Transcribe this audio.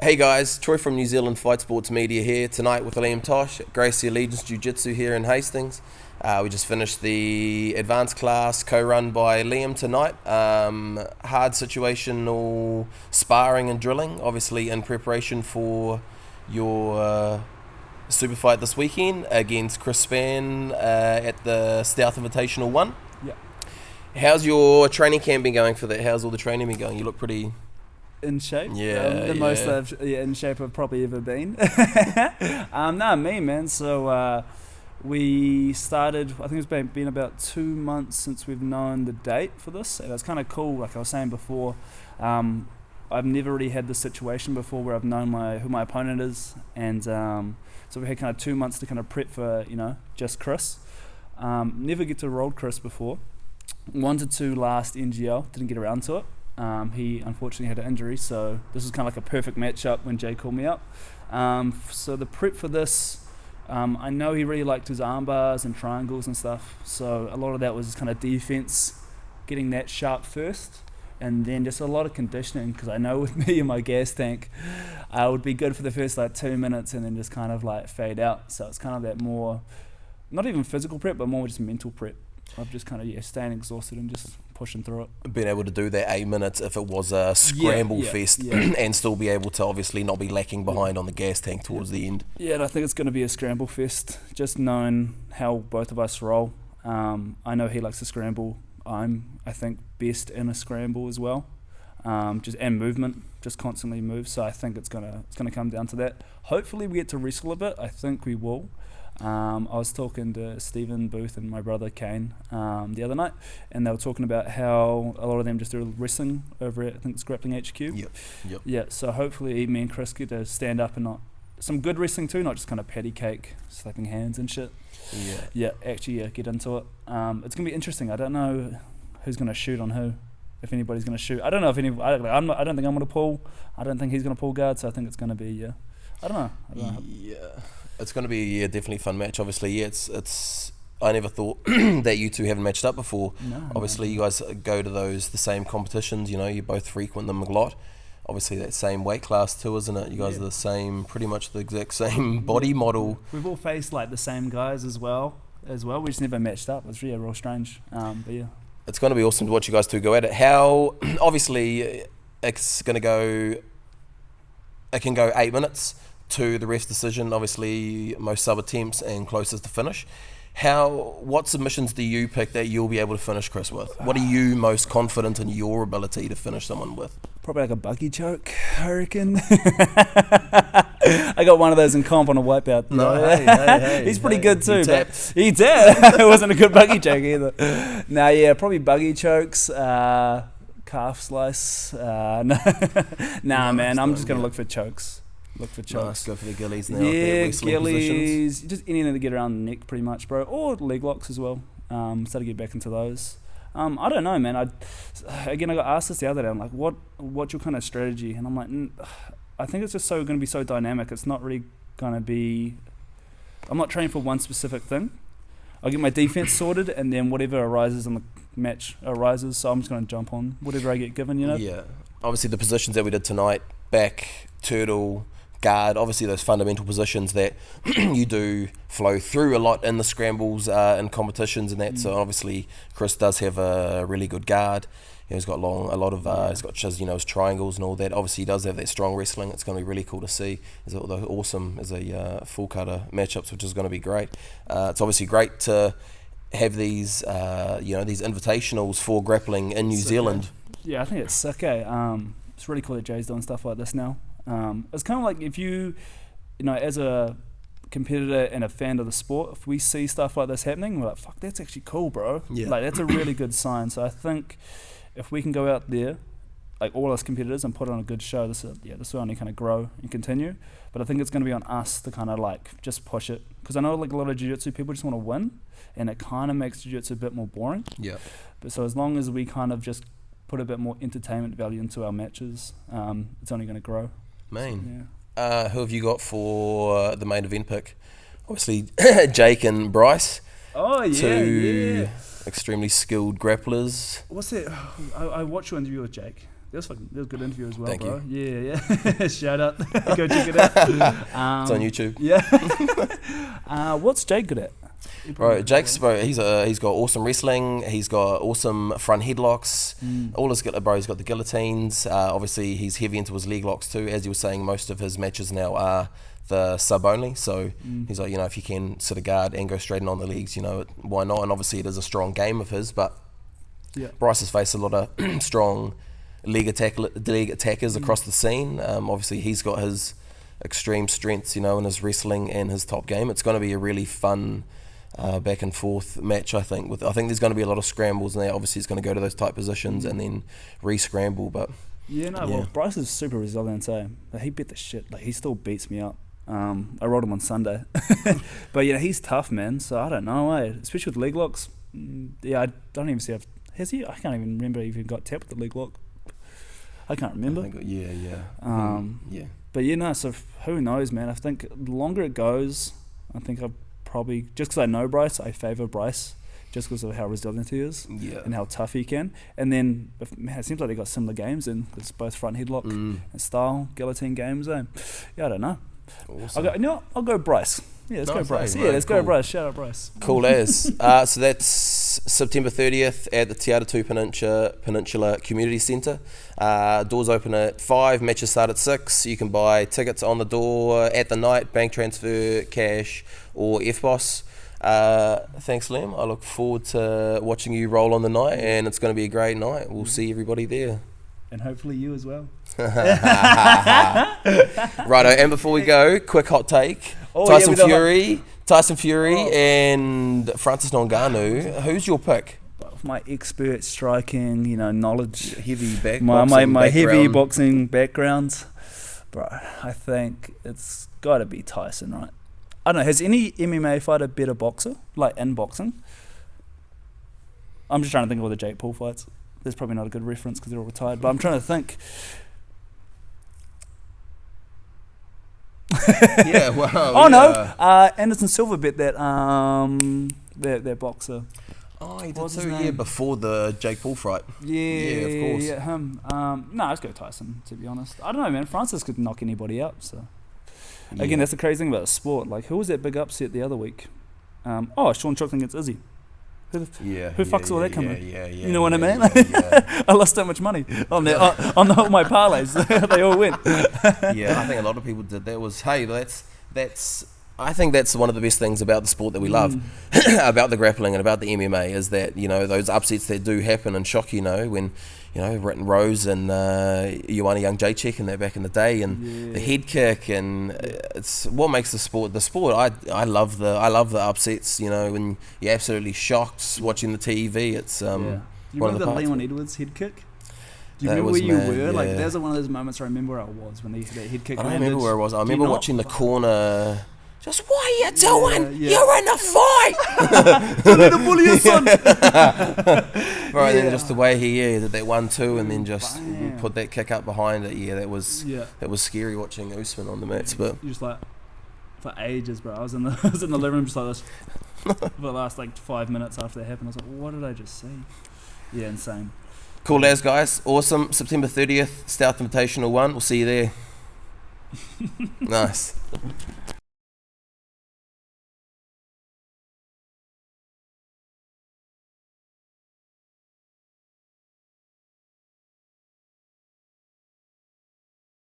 Hey guys, Troy from New Zealand Fight Sports Media here tonight with Liam Tosh at Gracie Allegiance Jiu-Jitsu here in Hastings. We just finished the advanced class co-run by Liam tonight. Hard situational sparring and drilling, obviously in preparation for your super fight this weekend against Chris Spann at the South Invitational 1. Yeah. How's your training camp been going for that? How's all the training been going? You look pretty... in shape. Yeah, the most in shape I've probably ever been. Me, man. So we started, I think it's been about 2 months since we've known the date for this, and it's kind of cool. Like I was saying before, I've never really had this situation before where I've known who my opponent is, and so we had kind of 2 months to kind of prep for, just Chris. Never get to roll Chris before. Wanted to last NGL, didn't get around to it. He unfortunately had an injury, so this was kind of like a perfect matchup when Jay called me up. So the prep for this, I know he really liked his arm bars and triangles and stuff, so a lot of that was kind of defense, getting that sharp first, and then just a lot of conditioning, because I know with me and my gas tank, I would be good for the first 2 minutes and then just kind of fade out. So it's kind of that more, not even physical prep, but more just mental prep of just kind of staying exhausted and just pushing through it. Being able to do that 8 minutes if it was a scramble fest and still be able to obviously not be lacking behind on the gas tank towards the end. Yeah, and I think it's going to be a scramble fest, just knowing how both of us roll. I know he likes to scramble. I think, best in a scramble as well. And movement, just constantly move. So I think it's gonna come down to that. Hopefully we get to wrestle a bit. I think we will. I was talking to Stephen Booth and my brother Kane the other night, and they were talking about how a lot of them just do wrestling over at, I think it's Grappling HQ. Yep. Yeah, so hopefully me and Chris get to stand up and not some good wrestling too, not just kind of patty cake, slapping hands and shit. Yeah, actually get into it. It's gonna be interesting. I don't know who's gonna shoot on who. If anybody's gonna shoot, I don't know if any. I don't think I'm gonna pull. I don't think he's gonna pull guard. So I think it's gonna be I don't know. Yeah, it's going to be definitely a fun match. Obviously, it's. I never thought that you two haven't matched up before. No, obviously, you guys go to the same competitions. You both frequent them a lot. Obviously, that same weight class too, isn't it? You guys are the same, pretty much the exact same body model. We've all faced the same guys as well. We just never matched up. It's really real strange. But yeah, it's going to be awesome to watch you guys two go at it. How obviously it's going to go. It can go 8 minutes to the ref decision, obviously most sub attempts and closest to finish. What submissions do you pick that you'll be able to finish Chris with? What are you most confident in your ability to finish someone with? Probably a buggy choke, I reckon. I got one of those in comp on a wipeout. No, hey, he's pretty good too. He tapped. He did. It wasn't a good buggy choke either. Probably buggy chokes, calf slice. Man, I'm just going to look for chokes. Nice, go for the gillies now. Yeah, gillies, just anything to get around the neck pretty much, bro. Or leg locks as well. Start to get back into those. I don't know, man. I got asked this the other day. I'm like, what's your kind of strategy? And I'm like, I think it's just going to be so dynamic. It's not really going to be... I'm not training for one specific thing. I'll get my defense sorted, and then whatever arises in the match arises. So I'm just going to jump on whatever I get given, Yeah. Obviously, the positions that we did tonight, back, turtle, guard, obviously those fundamental positions that you do flow through a lot in the scrambles and competitions and that. So obviously Chris does have a really good guard. He's got he's got his triangles and all that. Obviously he does have that strong wrestling. It's going to be really cool to see. It's awesome as a full cutter matchups, which is going to be great. It's obviously great to have these these invitationals for grappling in New Zealand. Yeah, I think it's sick. It's really cool that Jay's doing stuff like this now. It's kind of like if you as a competitor and a fan of the sport, if we see stuff like this happening, we're like, fuck, that's actually cool, bro. Yeah. That's a really good sign. So I think if we can go out there, all us competitors, and put on a good show, this will only kind of grow and continue. But I think it's going to be on us to kind of just push it, because I know a lot of jiu-jitsu people just want to win, and it kind of makes jiu-jitsu a bit more boring. Yeah. But so as long as we kind of just put a bit more entertainment value into our matches, it's only going to grow. Main. Yeah. Who have you got for the main event pick? Obviously, Jake and Bryce. Oh, yeah, two extremely skilled grapplers. What's that? I watched your interview with Jake. was a good interview as well, Thank bro. You. Yeah. Shout out. Go check it out. It's on YouTube. Yeah. What's Jake good at? Bro, Jake's he's got awesome wrestling. He's got awesome front headlocks. All his he's got the guillotines. Obviously, he's heavy into his leg locks too. As you were saying, most of his matches now are the sub only. So he's like, if you can sit a guard and go straight in on the legs, why not? And obviously, it is a strong game of his. But Bryce has faced a lot of strong leg attackers across the scene. Obviously, he's got his extreme strengths, in his wrestling and his top game. It's going to be a really fun back and forth match, I think. I think there's going to be a lot of scrambles, and obviously he's going to go to those tight positions and then re-scramble. But well, Bryce is super resilient. He beat the shit. Like, he still beats me up. I rode him on Sunday, but he's tough, man. So I don't know, especially with leg locks. I don't even see. Has he? I can't even remember if he got tapped with the leg lock. I can't remember. But so who knows, man? I think the longer it goes, I think I've probably, just because I know Bryce, I favour Bryce just because of how resilient he is and how tough he can. And then, it seems like they got similar games, and it's both front headlock and style, guillotine games. I don't know. Awesome. I'll go Bryce. Yeah, let's go Bryce. Let's go Bryce. Shout out Bryce. Cool as. So that's September 30th at the Te Atatū Peninsula Community Centre. Doors open at 5, matches start at 6. You can buy tickets on the door at the night, bank transfer, cash, or FBOS. Thanks, Liam. I look forward to watching you roll on the night, and it's going to be a great night. We'll see everybody there. And hopefully you as well. Righto, and before we go, quick hot take. Tyson Fury and Francis Ngannou. Who's your pick? My expert striking, knowledge. Heavy back my heavy boxing background. Bro, I think it's got to be Tyson, right? I don't know, has any MMA fighter better boxer, like in boxing? I'm just trying to think of all the Jake Paul fights. There's probably not a good reference because they're all retired, but I'm trying to think. Anderson Silva bet that boxer. Oh, he did too, before the Jake Paul fight. Yeah, of course. Yeah, him. No, let's go Tyson, to be honest. I don't know, man. Francis could knock anybody out, so. Again, that's the crazy thing about the sport. Like, who was that big upset the other week? Sean Strickland against Izzy. Who fucks all that coming? You know what I mean? I lost so much money on my parlays. They all went. I think a lot of people did. I think that's one of the best things about the sport that we love, about the grappling and about the MMA, is that those upsets that do happen and shock when Britton Rose and Ioana Young Jacek and that back in the day, and the head kick, and it's what makes the sport the sport. I love the upsets, when you're absolutely shocked watching the TV. It's You remember the Leon Edwards head kick? Do you remember where you were? Like, there's one of those moments I remember where I was when that head kick. I don't remember where I was. I remember watching the corner. Just, what are you doing? You're in a fight! Don't let him bully your son! Right, then just the way he did that 1-2 and then just put that kick up behind it. That was scary watching Usman on the mats. But you just like, for ages, bro. I was in the living room just like this for the last 5 minutes after that happened. I was like, what did I just see? Yeah, insane. Cool as, guys. Awesome. September 30th, South Invitational 1. We'll see you there. Nice.